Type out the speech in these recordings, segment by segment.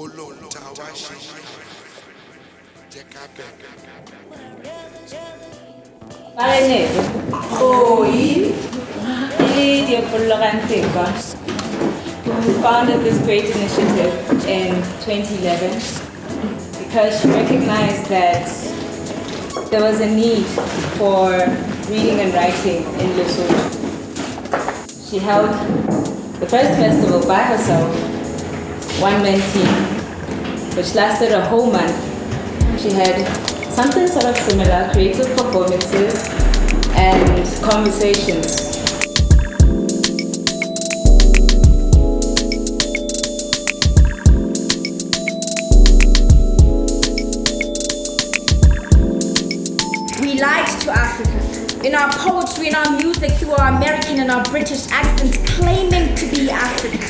who founded this great initiative in 2011 because she recognized that there was a need for reading and writing in Lesotho. She held the first festival by herself, one-man team, which lasted a whole month. She had something sort of similar, creative performances and conversations. We lied to Africa. In our poetry, in our music, through our American and our British accents, claiming to be African.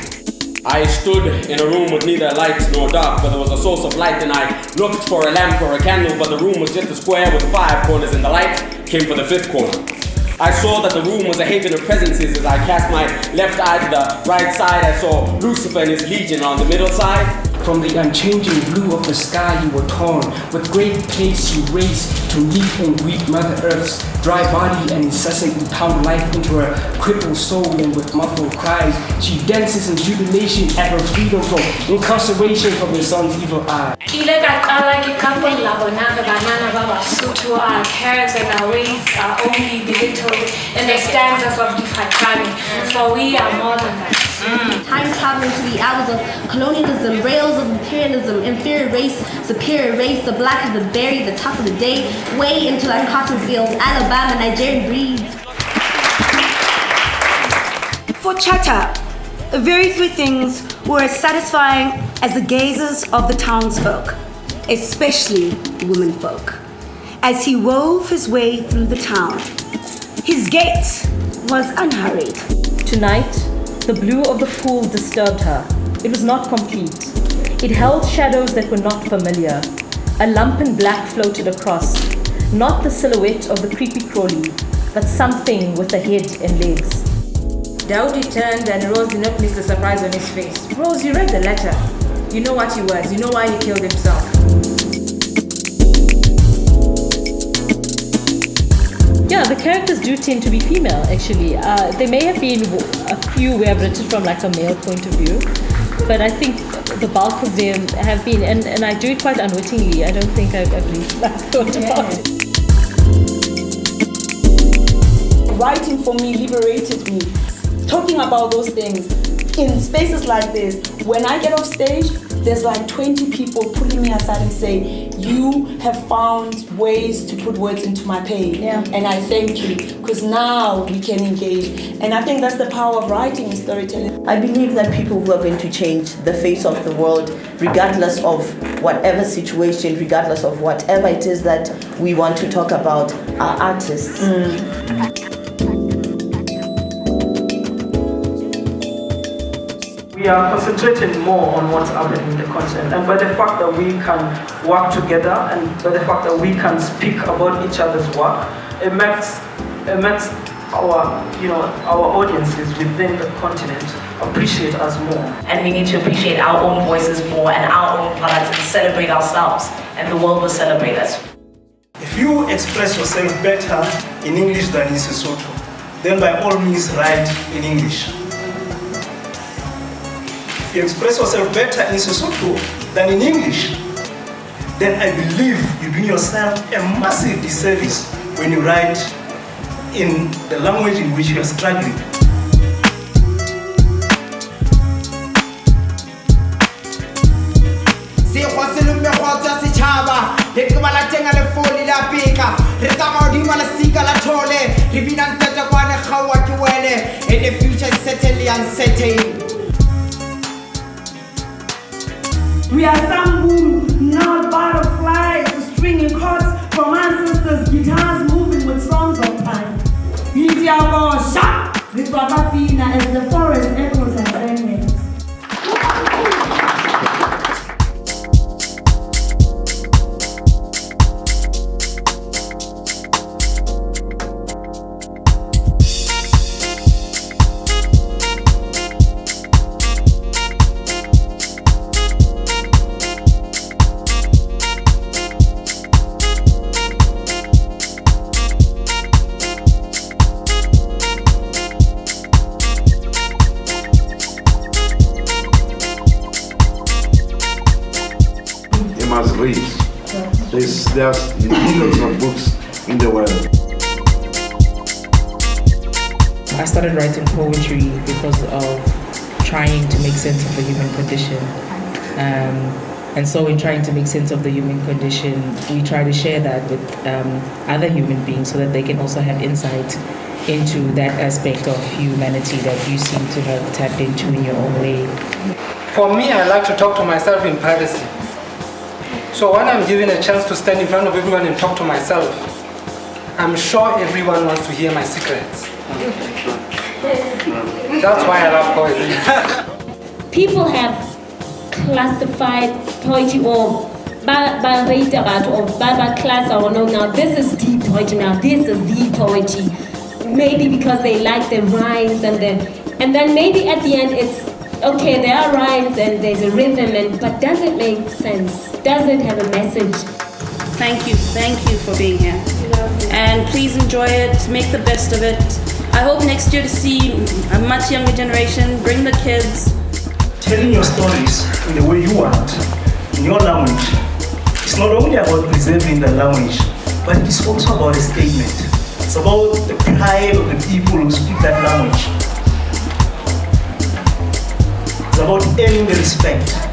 I stood in a room with neither light nor dark, but there was a source of light, and I looked for a lamp or a candle, but the room was just a square with 5 corners, and the light came for the 5th corner. I saw that the room was a haven of presences. As I cast my left eye to the right side, I saw Lucifer and his legion on the middle side. From the unchanging blue of the sky you were torn, with great pace you raced to meet and greet Mother Earth's dry body and incessantly pound life into her crippled soul, and with muffled cries she dances in jubilation at her freedom from incarceration from the sun's evil eye. Our cares and our ways are only belittled in the stanzas of Difatani, for we are more than that. Time traveling to the hours of colonialism, rails of imperialism, inferior race, superior race, the black of the berry, the top of the day, way into like cotton fields, Alabama, Nigerian breeds. For Chacha, very few things were as satisfying as the gazes of the townsfolk, especially womenfolk, as he wove his way through the town. His gait was unhurried. Tonight, the blue of the pool disturbed her. It was not complete. It held shadows that were not familiar. A lump in black floated across, not the silhouette of the creepy crawly, but something with a head and legs. Daudi turned and Rose did not miss the surprise on his face. Rose, you read the letter. You know what he was. You know why he killed himself. Yeah, the characters do tend to be female, actually. There may have been a few where I've written from like a male point of view, but I think the bulk of them have been, and I do it quite unwittingly. I don't think I've really thought about it. Writing for me liberated me. Talking about those things in spaces like this, when I get off stage, there's like 20 people pulling me aside and say, you have found ways to put words into my pain. Yeah. And I thank you, because now we can engage. And I think that's the power of writing and storytelling. I believe that people who are going to change the face of the world, regardless of whatever situation, regardless of whatever it is that we want to talk about, are artists. We are concentrating more on what's happening in the continent, and by the fact that we can work together, and by the fact that we can speak about each other's work, it makes our audiences within the continent appreciate us more. And we need to appreciate our own voices more and our own products and celebrate ourselves, and the world will celebrate us. If you express yourself better in English than in Sesotho, then by all means write in English. If you express yourself better in Sesotho than in English, then I believe you do yourself a massive disservice when you write in the language in which you are struggling. And the future is certainly uncertain. We are Sambu, not butterflies, stringing chords from ancestors, guitars moving with songs of time. Unity our sharp, the Babafina as the forest echoes and remnants. read. There's millions of books in the world. I started writing poetry because of trying to make sense of the human condition. And so in trying to make sense of the human condition, we try to share that with other human beings so that they can also have insight into that aspect of humanity that you seem to have tapped into in your own way. For me, I like to talk to myself in privacy. So when I'm given a chance to stand in front of everyone and talk to myself, I'm sure everyone wants to hear my secrets. That's why I love poetry. People have classified poetry or class or no, now this is deep poetry, now this is deep poetry. Maybe because they like the rhymes and then maybe at the end it's okay, there are rhymes and there's a rhythm, but does it make sense? Does it have a message? Thank you for being here. And please enjoy it, make the best of it. I hope next year to see a much younger generation, bring the kids. Telling your stories in the way you want, in your language, it's not only about preserving the language, but it's also about a statement. It's about the pride of the people who speak that language. It's about earning the respect